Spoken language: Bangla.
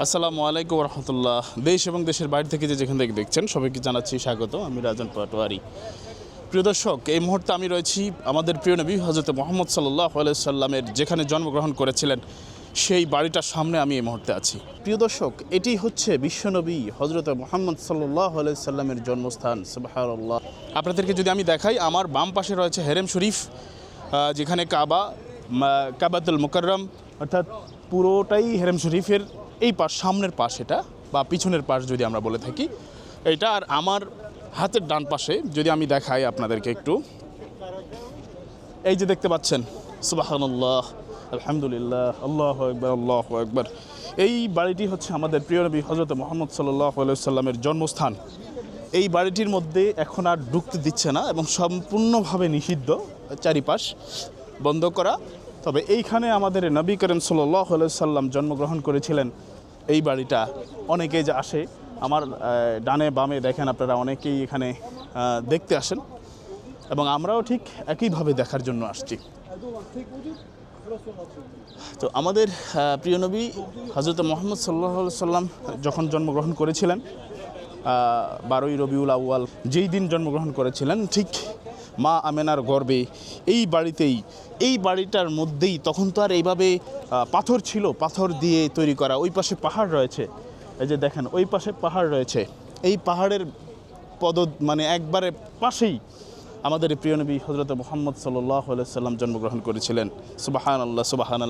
আসসালামু আলাইকুম রহমতুল্লাহ। দেশ এবং দেশের বাইরে থেকে যেখান থেকে দেখছেন সবাইকে জানাচ্ছি স্বাগত। আমি রাজন পাটোয়ারি। প্রিয় দর্শক, এই মুহূর্তে আমি রয়েছি আমাদের প্রিয় নবী হজরত মুহাম্মদ সাল্লাল্লাহু আলাইহি সাল্লামের যেখানে জন্মগ্রহণ করেছিলেন সেই বাড়িটার সামনে আমি এই মুহূর্তে আছি। প্রিয় দর্শক, এটি হচ্ছে বিশ্বনবী হজরত মুহাম্মদ সাল্লাল্লাহু আলাইহি সাল্লামের জন্মস্থান। সুবহানাল্লাহ। আপনাদেরকে যদি আমি দেখাই, আমার বাম পাশে রয়েছে হেরেম শরীফ, যেখানে কাবাতুল মুকাররম, অর্থাৎ পুরোটাই হেরেম শরীফের এই পাশ, সামনের পাশ এটা, বা পিছনের পাশ যদি আমরা বলে থাকি এইটা। আর আমার হাতের ডান পাশে যদি আমি দেখাই আপনাদেরকে একটু, এই যে দেখতে পাচ্ছেন, সুবহানাল্লাহ, আলহামদুলিল্লাহ, আল্লাহু আকবার, আল্লাহু আকবার। এই বাড়িটি হচ্ছে আমাদের প্রিয় নবী হযরত মুহাম্মদ সাল্লাল্লাহু আলাইহি সাল্লামের জন্মস্থান। এই বাড়িটির মধ্যে এখন আর ঢুকতে দিচ্ছে না এবং সম্পূর্ণভাবে নিষিদ্ধ, চারিপাশ বন্ধ করা। তবে এইখানে আমাদের নবী করিম সাল্লাল্লাহু আলাইহি সাল্লাম জন্মগ্রহণ করেছিলেন। এই বাড়িটা অনেকেই যে আসে, আমার ডানে বামে দেখেন আপনারা, অনেকেই এখানে দেখতে আসেন এবং আমরাও ঠিক একইভাবে দেখার জন্য আসছি। তো আমাদের প্রিয় নবী হযরত মুহাম্মদ সাল্লাল্লাহু আলাইহি সাল্লাম যখন জন্মগ্রহণ করেছিলেন, 12ই রবিউল আউয়াল যেই দিন জন্মগ্রহণ করেছিলেন, ঠিক মা আমেনার গর্ভে এই বাড়িতেই, এই বাড়িটার মধ্যেই, তখন তো আর এইভাবে পাথর ছিল, পাথর দিয়ে তৈরি করা। ওই পাশে পাহাড় রয়েছে, এই যে দেখেন ওই পাশে পাহাড় রয়েছে। এই পাহাড়ের একবারে পাশেই আমাদের প্রিয় নবী হযরত মুহাম্মদ সাল্লাল্লাহু আলাইহি সাল্লাম জন্মগ্রহণ করেছিলেন। সুবহানাল্লাহ, সুবহানাল্লাহ।